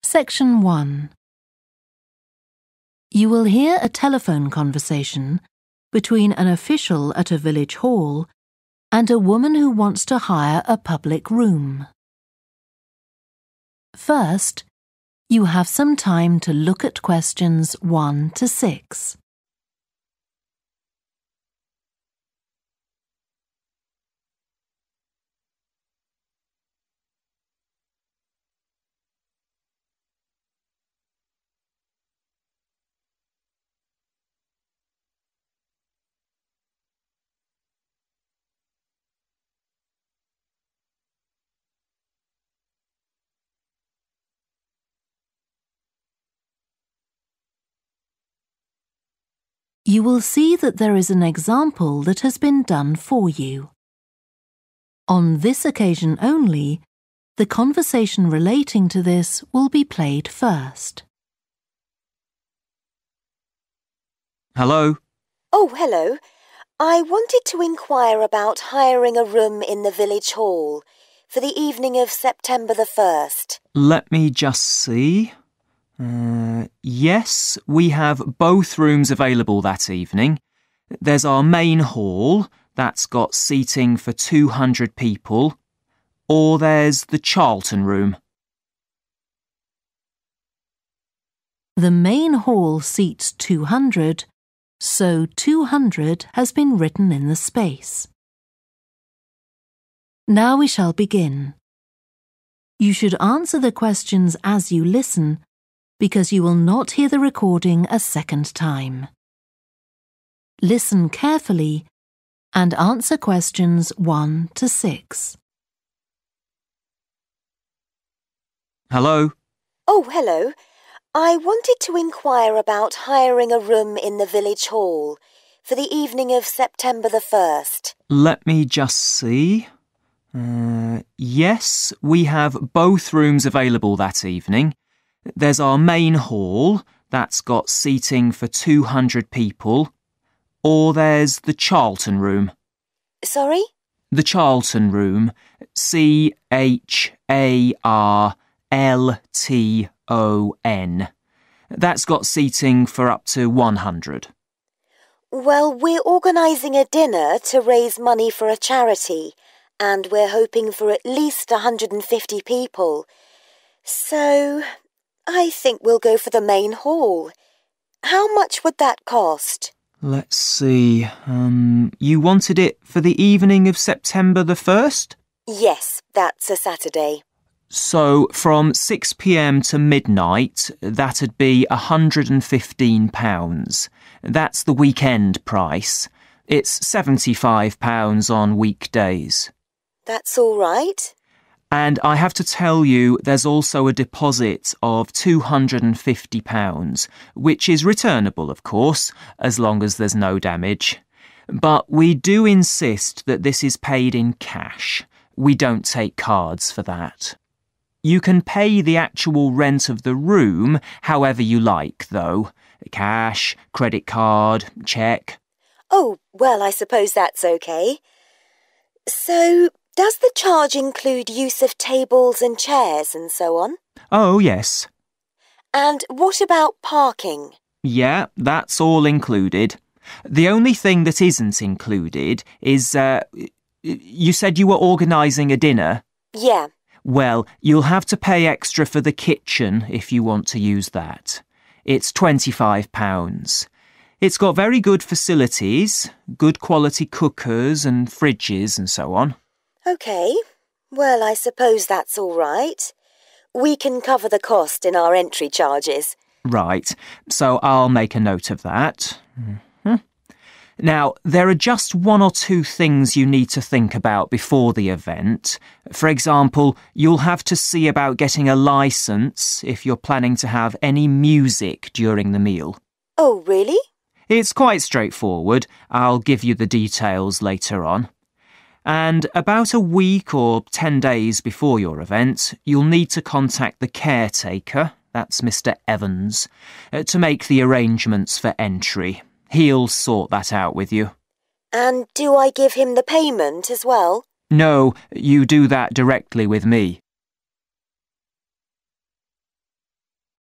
Section 1. You will hear a telephone conversation between an official at a village hall and a woman who wants to hire a public room. First, you have some time to look at questions 1 to 6. You will see that there is an example that has been done for you. On this occasion only, the conversation relating to this will be played first. Hello? Oh, hello. I wanted to inquire about hiring a room in the village hall for the evening of September the 1st. Let me just see. Yes, we have both rooms available that evening. There's our main hall, that's got seating for 200 people, or there's the Charlton room. The main hall seats 200, so 200 has been written in the space. Now we shall begin. You should answer the questions as you listen, because you will not hear the recording a second time. Listen carefully and answer questions 1 to 6. Hello? Oh, hello. I wanted to inquire about hiring a room in the village hall for the evening of September the 1st. Let me just see. Yes, we have both rooms available that evening. There's our main hall, that's got seating for 200 people, or there's the Charlton room. Sorry? The Charlton room, CHARLTON. That's got seating for up to 100. Well, we're organising a dinner to raise money for a charity, and we're hoping for at least 150 people. So I think we'll go for the main hall. How much would that cost? Let's see. You wanted it for the evening of September the 1st? Yes, that's a Saturday. So from 6 p.m. to midnight, that'd be £115. That's the weekend price. It's £75 on weekdays. That's all right. And I have to tell you, there's also a deposit of £250, which is returnable, of course, as long as there's no damage. But we do insist that this is paid in cash. We don't take cards for that. You can pay the actual rent of the room however you like, though. Cash, credit card, cheque. Oh, well, I suppose that's okay. So, does the charge include use of tables and chairs and so on? Oh, yes. And what about parking? Yeah, that's all included. The only thing that isn't included is, you said you were organising a dinner? Yeah. Well, you'll have to pay extra for the kitchen if you want to use that. It's £25. It's got very good facilities, good quality cookers and fridges and so on. OK. Well, I suppose that's all right. We can cover the cost in our entry charges. Right, so I'll make a note of that. Now, there are just 1 or 2 things you need to think about before the event. For example, you'll have to see about getting a licence if you're planning to have any music during the meal. Oh, really? It's quite straightforward. I'll give you the details later on. And about a week or 10 days before your event, you'll need to contact the caretaker, that's Mr. Evans, to make the arrangements for entry. He'll sort that out with you. And do I give him the payment as well? No, you do that directly with me.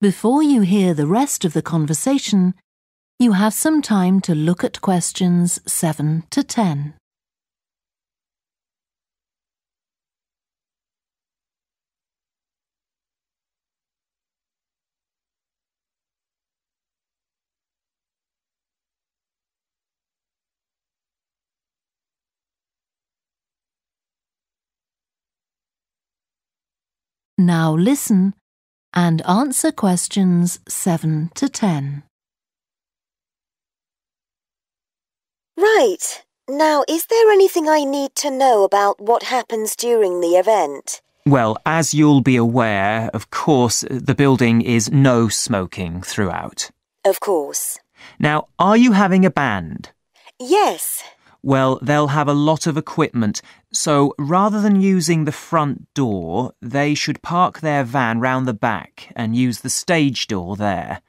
Before you hear the rest of the conversation, you have some time to look at questions 7 to 10. Now listen and answer questions 7 to 10. Right. Now, is there anything I need to know about what happens during the event? Well, as you'll be aware, of course, the building is no smoking throughout. Of course. Now, are you having a band? Yes. Well, they'll have a lot of equipment, so rather than using the front door, they should park their van round the back and use the stage door there.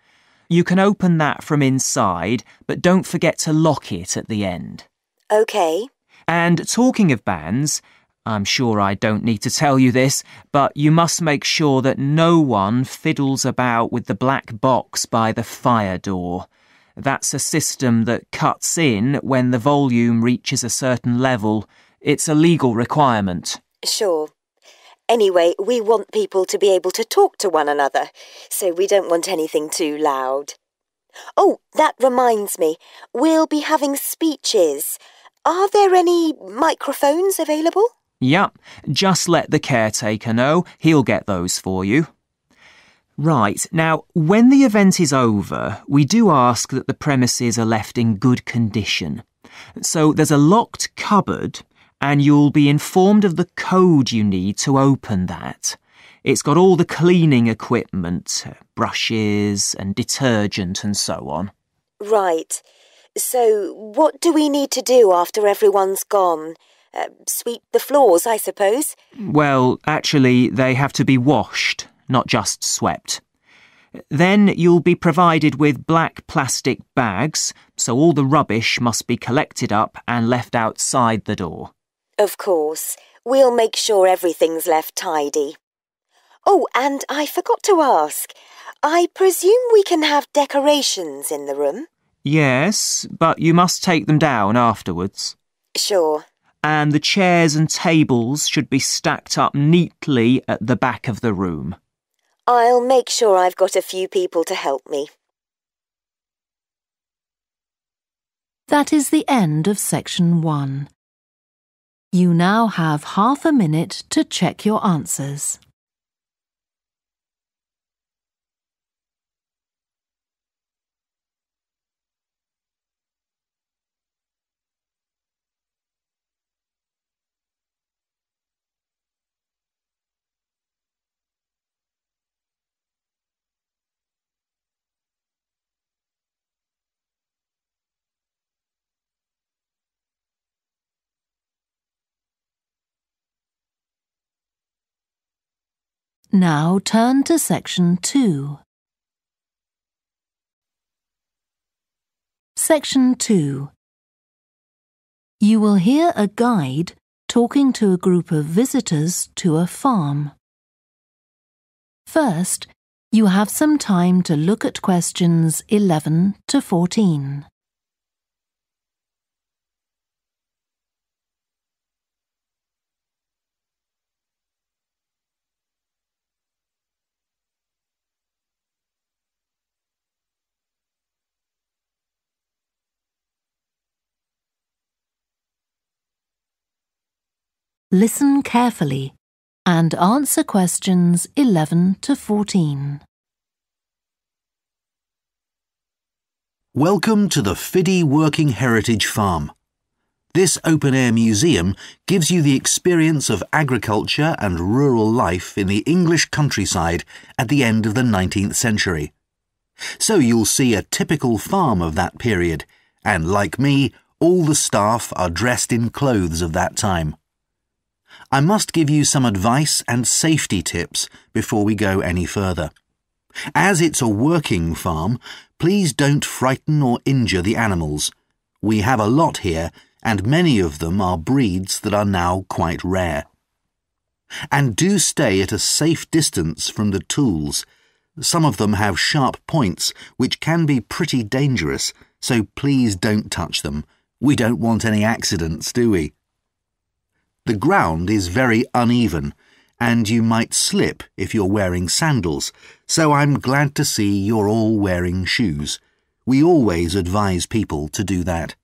You can open that from inside, but don't forget to lock it at the end. OK. And talking of bands, I'm sure I don't need to tell you this, but you must make sure that no one fiddles about with the black box by the fire door. That's a system that cuts in when the volume reaches a certain level. It's a legal requirement. Sure. Anyway, we want people to be able to talk to one another, so we don't want anything too loud. Oh, that reminds me. We'll be having speeches. Are there any microphones available? Yep, just let the caretaker know. He'll get those for you. Right, now, when the event is over, we do ask that the premises are left in good condition. So there's a locked cupboard, and you'll be informed of the code you need to open that. It's got all the cleaning equipment, brushes and detergent and so on. Right. So what do we need to do after everyone's gone? Sweep the floors, I suppose? Well, actually, they have to be washed, not just swept. Then you'll be provided with black plastic bags, so all the rubbish must be collected up and left outside the door. Of course. We'll make sure everything's left tidy. Oh, and I forgot to ask. I presume we can have decorations in the room? Yes, but you must take them down afterwards. Sure. And the chairs and tables should be stacked up neatly at the back of the room. I'll make sure I've got a few people to help me. That is the end of section 1. You now have half a minute to check your answers. Now turn to section 2. Section 2. You will hear a guide talking to a group of visitors to a farm. First, you have some time to look at questions 11 to 14. Listen carefully and answer questions 11 to 14. Welcome to the Fiddy Working Heritage Farm. This open-air museum gives you the experience of agriculture and rural life in the English countryside at the end of the 19th century. So you'll see a typical farm of that period, and like me, all the staff are dressed in clothes of that time. I must give you some advice and safety tips before we go any further. As it's a working farm, please don't frighten or injure the animals. We have a lot here, and many of them are breeds that are now quite rare. And do stay at a safe distance from the tools. Some of them have sharp points which can be pretty dangerous, so please don't touch them. We don't want any accidents, do we? The ground is very uneven, and you might slip if you're wearing sandals, so I'm glad to see you're all wearing shoes. We always advise people to do that.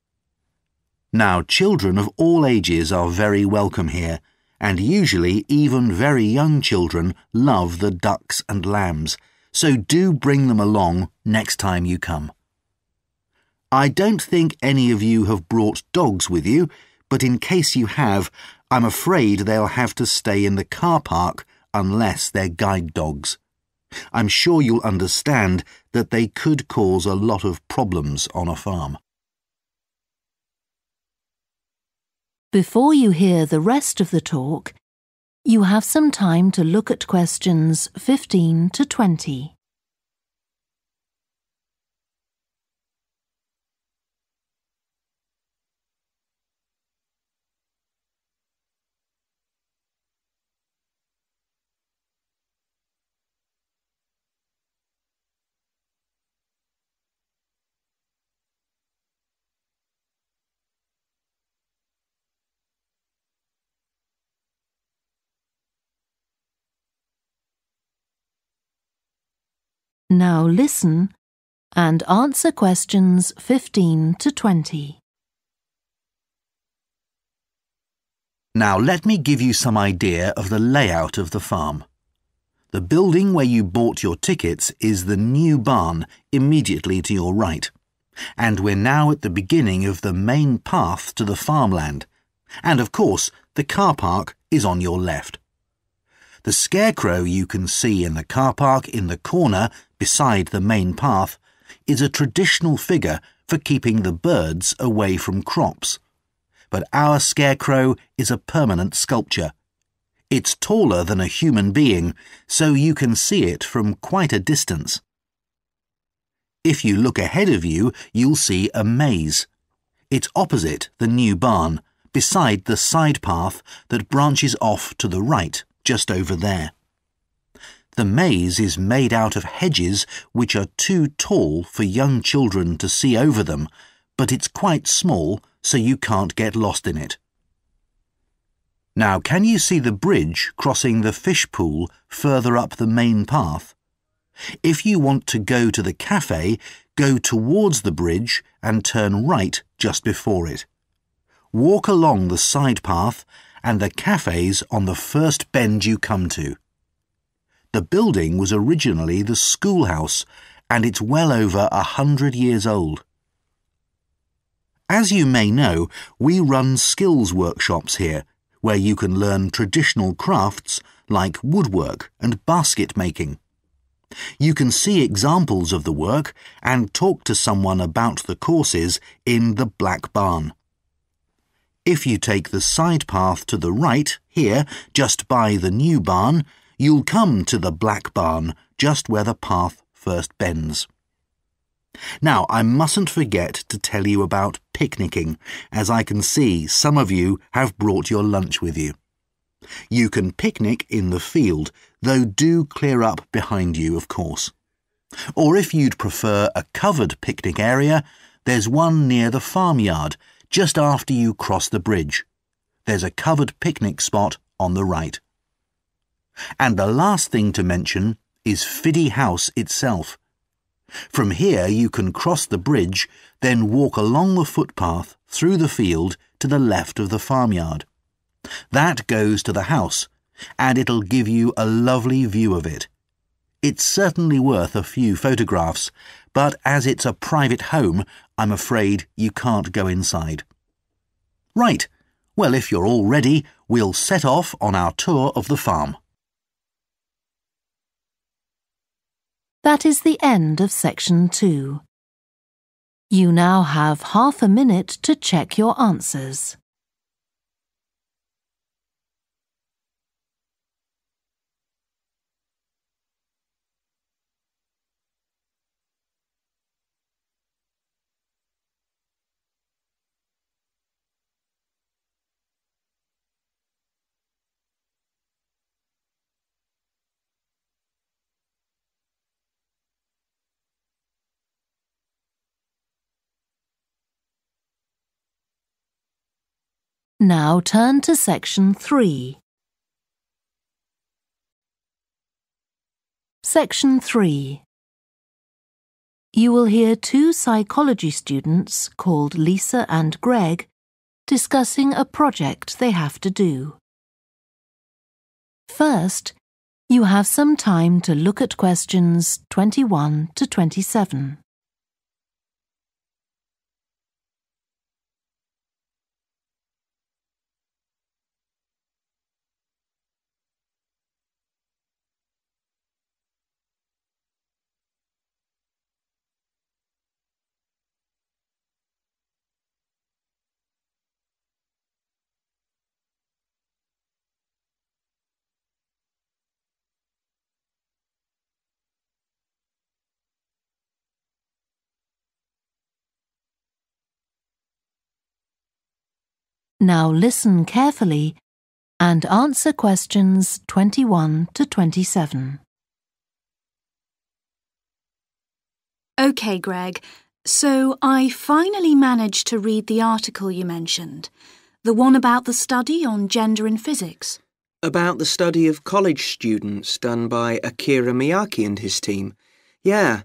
Now, children of all ages are very welcome here, and usually even very young children love the ducks and lambs, so do bring them along next time you come. I don't think any of you have brought dogs with you, but in case you have, I'm afraid they'll have to stay in the car park unless they're guide dogs. I'm sure you'll understand that they could cause a lot of problems on a farm. Before you hear the rest of the talk, you have some time to look at questions 15 to 20. Now listen and answer questions 15 to 20. Now let me give you some idea of the layout of the farm. The building where you bought your tickets is the new barn immediately to your right, and we're now at the beginning of the main path to the farmland, and of course the car park is on your left. The scarecrow you can see in the car park in the corner beside the main path is a traditional figure for keeping the birds away from crops. But our scarecrow is a permanent sculpture. It's taller than a human being, so you can see it from quite a distance. If you look ahead of you, you'll see a maze. It's opposite the new barn, beside the side path that branches off to the right, just over there. The maze is made out of hedges which are too tall for young children to see over them, but it's quite small, so you can't get lost in it. Now, can you see the bridge crossing the fish pool further up the main path? If you want to go to the cafe, go towards the bridge and turn right just before it. Walk along the side path and the cafe's on the first bend you come to. The building was originally the schoolhouse, and it's well over 100 years old. As you may know, we run skills workshops here, where you can learn traditional crafts like woodwork and basket making. You can see examples of the work and talk to someone about the courses in the Black Barn. If you take the side path to the right, here, just by the new barn, you'll come to the Black Barn, just where the path first bends. Now, I mustn't forget to tell you about picnicking, as I can see some of you have brought your lunch with you. You can picnic in the field, though do clear up behind you, of course. Or if you'd prefer a covered picnic area, there's one near the farmyard, just after you cross the bridge. There's a covered picnic spot on the right. And the last thing to mention is Fiddy House itself. From here you can cross the bridge, then walk along the footpath through the field to the left of the farmyard. That goes to the house, and it'll give you a lovely view of it. It's certainly worth a few photographs, but as it's a private home, I'm afraid you can't go inside. Right, well, if you're all ready, we'll set off on our tour of the farm. That is the end of section 2. You now have half a minute to check your answers. Now turn to Section 3. Section 3. You will hear two psychology students called Lisa and Greg discussing a project they have to do. First, you have some time to look at questions 21 to 27. Now listen carefully and answer questions 21 to 27. OK, Greg, so I finally managed to read the article you mentioned, the one about the study on gender in physics. About the study of college students done by Akira Miyake and his team. Yeah,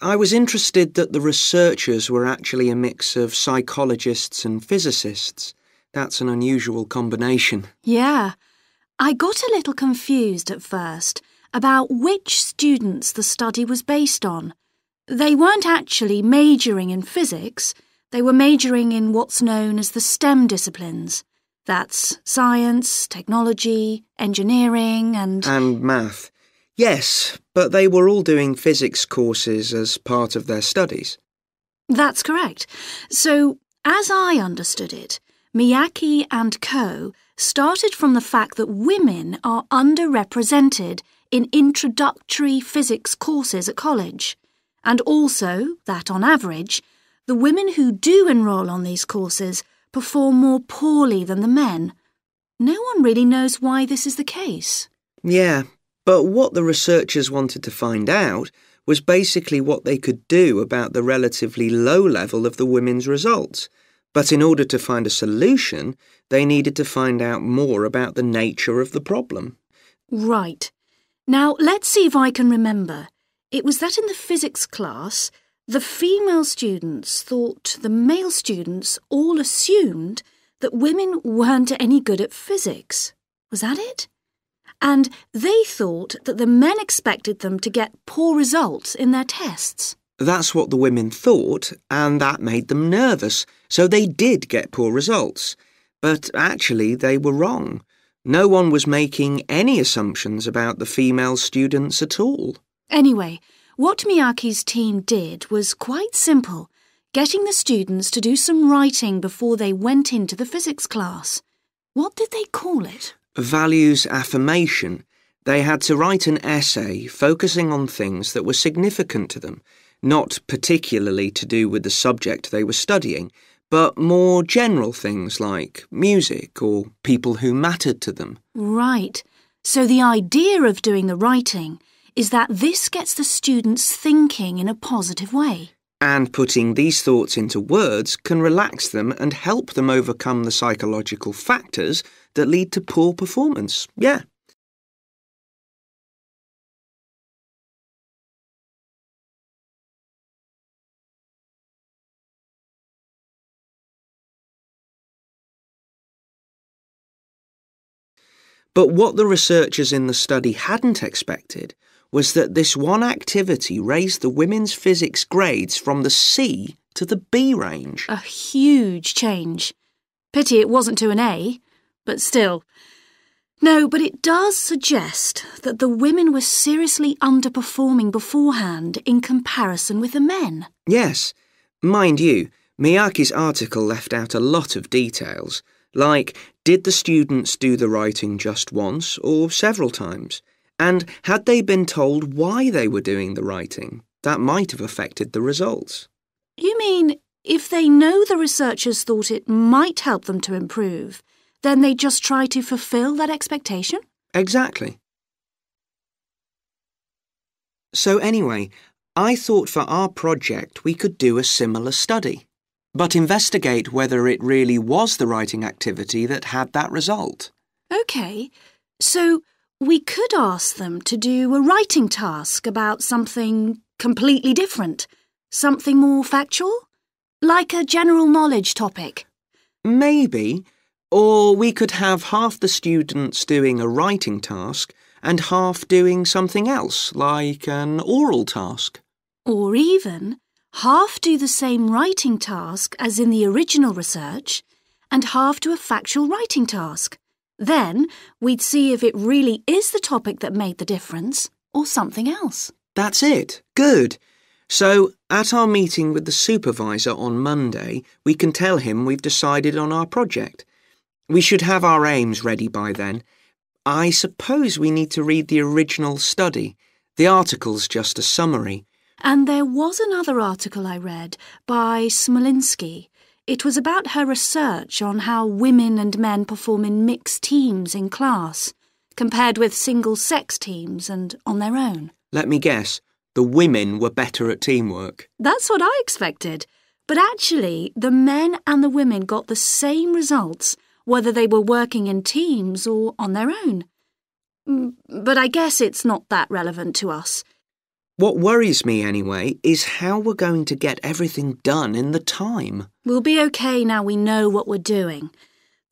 I was interested that the researchers were actually a mix of psychologists and physicists. That's an unusual combination. Yeah, I got a little confused at first about which students the study was based on. They weren't actually majoring in physics, they were majoring in what's known as the STEM disciplines. That's science, technology, engineering and math. Yes, but they were all doing physics courses as part of their studies. That's correct. So, as I understood it, Miyake and co. started from the fact that women are underrepresented in introductory physics courses at college, and also that, on average, the women who do enrol on these courses perform more poorly than the men. No one really knows why this is the case. Yeah, but what the researchers wanted to find out was basically what they could do about the relatively low level of the women's results. But in order to find a solution, they needed to find out more about the nature of the problem. Right. Now, let's see if I can remember. It was that in the physics class, the female students thought the male students all assumed that women weren't any good at physics. Was that it? And they thought that the men expected them to get poor results in their tests. That's what the women thought, and that made them nervous, so they did get poor results. But actually, they were wrong. No one was making any assumptions about the female students at all. Anyway, what Miyake's team did was quite simple, getting the students to do some writing before they went into the physics class. What did they call it? Values affirmation. They had to write an essay focusing on things that were significant to them, not particularly to do with the subject they were studying, but more general things like music or people who mattered to them. Right. So the idea of doing the writing is that this gets the students thinking in a positive way. And putting these thoughts into words can relax them and help them overcome the psychological factors that lead to poor performance. Yeah. But what the researchers in the study hadn't expected was that this one activity raised the women's physics grades from the C to the B range. A huge change. Pity it wasn't to an A, but still. No, but it does suggest that the women were seriously underperforming beforehand in comparison with the men. Yes. Mind you, Miyake's article left out a lot of details, like did the students do the writing just once or several times? And had they been told why they were doing the writing? That might have affected the results. You mean if they know the researchers thought it might help them to improve, then they just try to fulfill that expectation? Exactly. So anyway, I thought for our project we could do a similar study. but investigate whether it really was the writing activity that had that result. OK, so we could ask them to do a writing task about something completely different, something more factual, like a general knowledge topic. Maybe. Or we could have half the students doing a writing task and half doing something else, like an oral task. Or even half do the same writing task as in the original research and half do a factual writing task. Then we'd see if it really is the topic that made the difference or something else. That's it. Good. So, at our meeting with the supervisor on Monday, we can tell him we've decided on our project. We should have our aims ready by then. I suppose we need to read the original study. The article's just a summary. And there was another article I read by Smolinski. It was about her research on how women and men perform in mixed teams in class, compared with single-sex teams and on their own. Let me guess, the women were better at teamwork. That's what I expected. But actually, the men and the women got the same results, whether they were working in teams or on their own. But I guess it's not that relevant to us. What worries me, anyway, is how we're going to get everything done in the time. We'll be okay now we know what we're doing.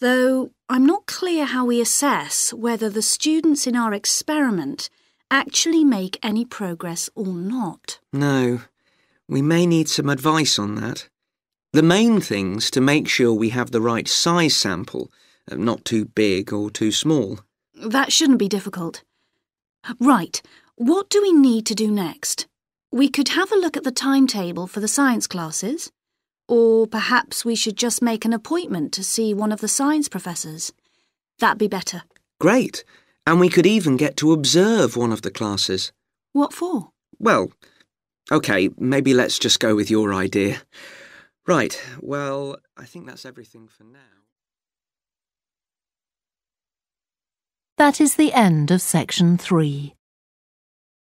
Though I'm not clear how we assess whether the students in our experiment actually make any progress or not. No, we may need some advice on that. The main thing's to make sure we have the right size sample, not too big or too small. That shouldn't be difficult. Right, what do we need to do next? We could have a look at the timetable for the science classes. Or perhaps we should just make an appointment to see one of the science professors. That'd be better. Great. And we could even get to observe one of the classes. What for? Well, OK, maybe let's just go with your idea. Right, well, I think that's everything for now. That is the end of section 3.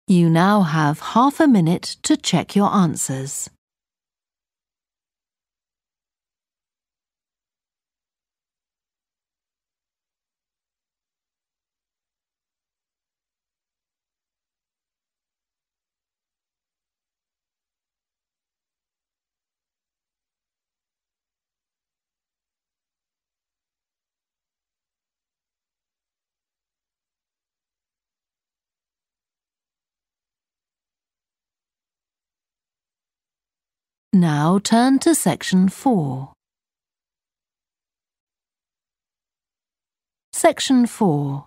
You now have half a minute to check your answers. Now turn to section 4. Section 4.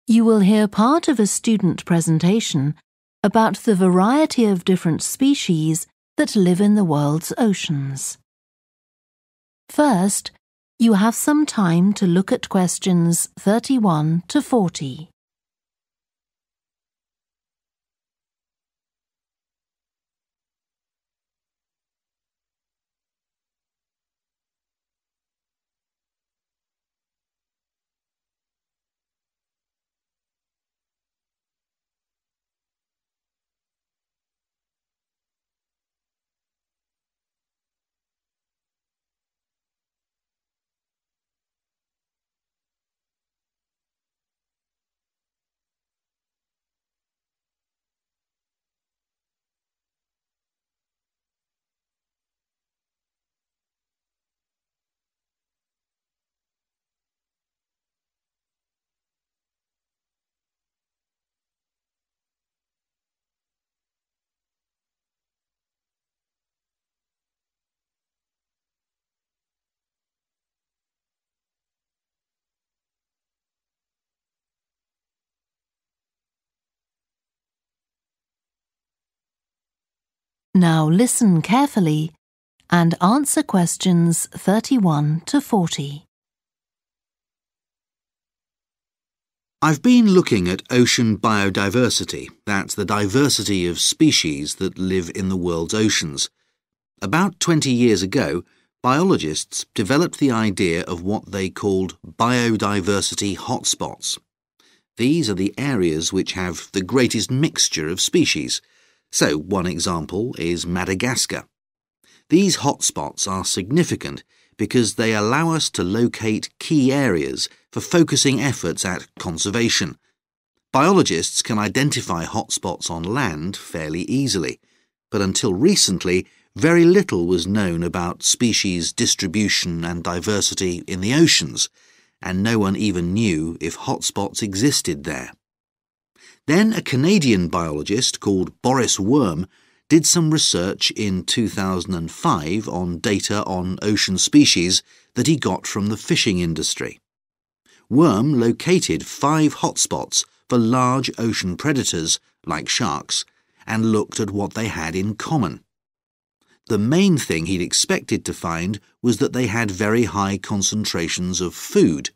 You will hear part of a student presentation about the variety of different species that live in the world's oceans. First, you have some time to look at questions 31 to 40. Now listen carefully and answer questions 31 to 40. I've been looking at ocean biodiversity. That's the diversity of species that live in the world's oceans. About 20 years ago, biologists developed the idea of what they called biodiversity hotspots. These are the areas which have the greatest mixture of species. So one example is Madagascar. These hotspots are significant because they allow us to locate key areas for focusing efforts at conservation. Biologists can identify hotspots on land fairly easily, but until recently, very little was known about species distribution and diversity in the oceans, and no one even knew if hotspots existed there. Then a Canadian biologist called Boris Worm did some research in 2005 on data on ocean species that he got from the fishing industry. Worm located 5 hotspots for large ocean predators, like sharks, and looked at what they had in common. The main thing he'd expected to find was that they had very high concentrations of food,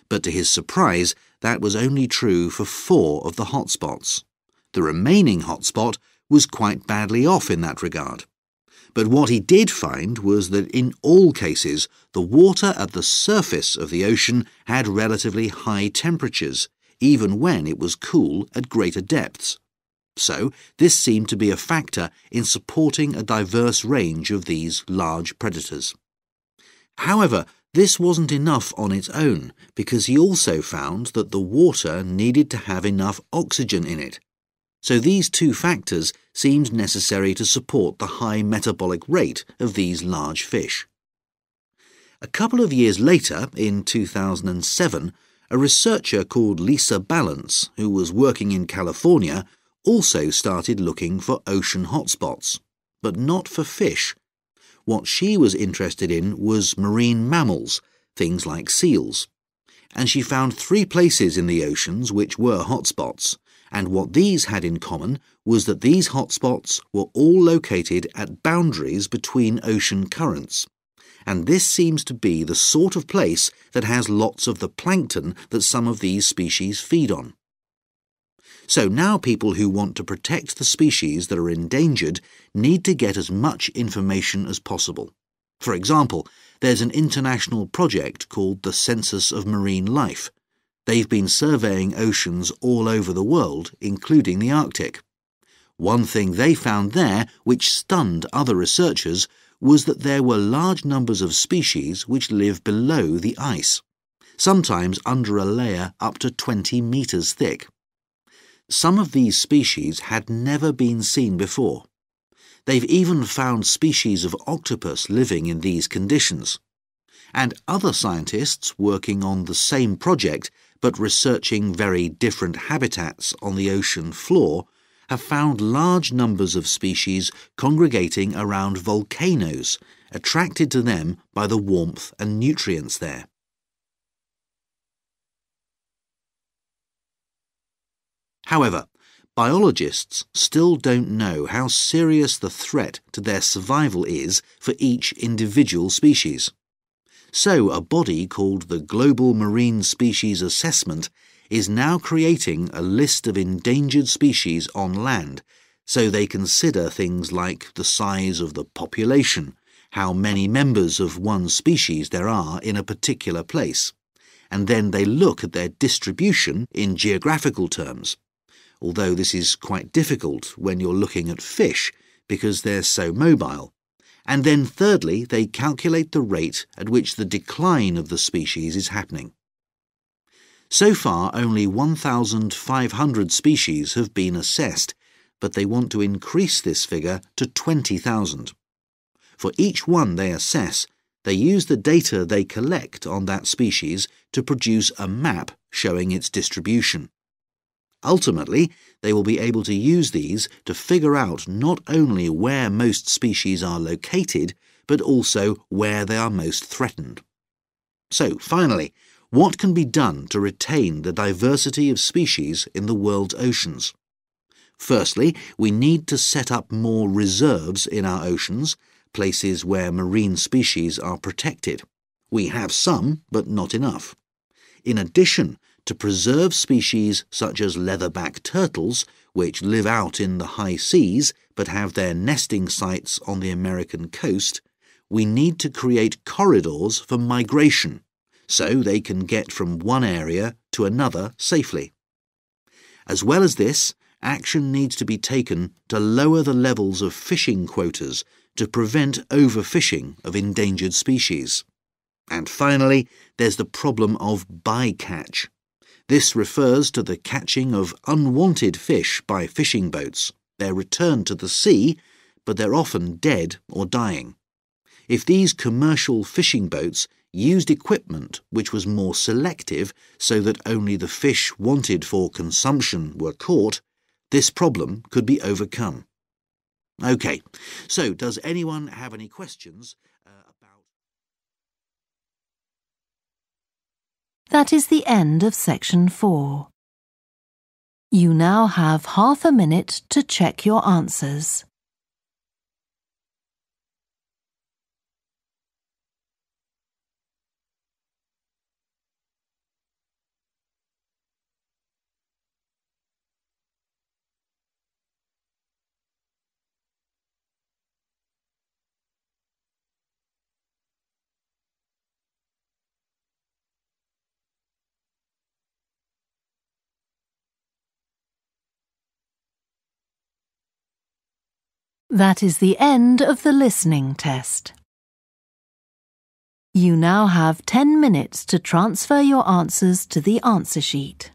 but to his surprise, that was only true for 4 of the hotspots. The remaining hotspot was quite badly off in that regard. But what he did find was that in all cases, the water at the surface of the ocean had relatively high temperatures, even when it was cool at greater depths. So, this seemed to be a factor in supporting a diverse range of these large predators. However, this wasn't enough on its own, because he also found that the water needed to have enough oxygen in it. So these 2 factors seemed necessary to support the high metabolic rate of these large fish. A couple of years later, in 2007, a researcher called Lisa Balance, who was working in California, also started looking for ocean hotspots, but not for fish. What she was interested in was marine mammals, things like seals. And she found 3 places in the oceans which were hotspots, and what these had in common was that these hotspots were all located at boundaries between ocean currents. And this seems to be the sort of place that has lots of the plankton that some of these species feed on. So now people who want to protect the species that are endangered need to get as much information as possible. For example, there's an international project called the Census of Marine Life. They've been surveying oceans all over the world, including the Arctic. One thing they found there, which stunned other researchers, was that there were large numbers of species which live below the ice, sometimes under a layer up to 20 meters thick. Some of these species had never been seen before. They've even found species of octopus living in these conditions. And other scientists working on the same project but researching very different habitats on the ocean floor have found large numbers of species congregating around volcanoes, attracted to them by the warmth and nutrients there. However, biologists still don't know how serious the threat to their survival is for each individual species. So a body called the Global Marine Species Assessment is now creating a list of endangered species on land, so they consider things like the size of the population, how many members of one species there are in a particular place, and then they look at their distribution in geographical terms. Although this is quite difficult when you're looking at fish because they're so mobile. And then thirdly, they calculate the rate at which the decline of the species is happening. So far, only 1,500 species have been assessed, but they want to increase this figure to 20,000. For each one they assess, they use the data they collect on that species to produce a map showing its distribution. Ultimately, they will be able to use these to figure out not only where most species are located, but also where they are most threatened. So, finally, what can be done to retain the diversity of species in the world's oceans? Firstly, we need to set up more reserves in our oceans, places where marine species are protected. We have some, but not enough. In addition, to preserve species such as leatherback turtles, which live out in the high seas but have their nesting sites on the American coast, we need to create corridors for migration, so they can get from one area to another safely. As well as this, action needs to be taken to lower the levels of fishing quotas, to prevent overfishing of endangered species. And finally, there's the problem of bycatch. This refers to the catching of unwanted fish by fishing boats. They're returned to the sea, but they're often dead or dying. If these commercial fishing boats used equipment which was more selective so that only the fish wanted for consumption were caught, this problem could be overcome. OK, so does anyone have any questions about... That is the end of section 4. You now have half a minute to check your answers. That is the end of the listening test. You now have 10 minutes to transfer your answers to the answer sheet.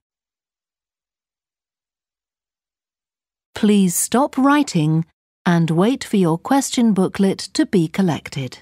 Please stop writing and wait for your question booklet to be collected.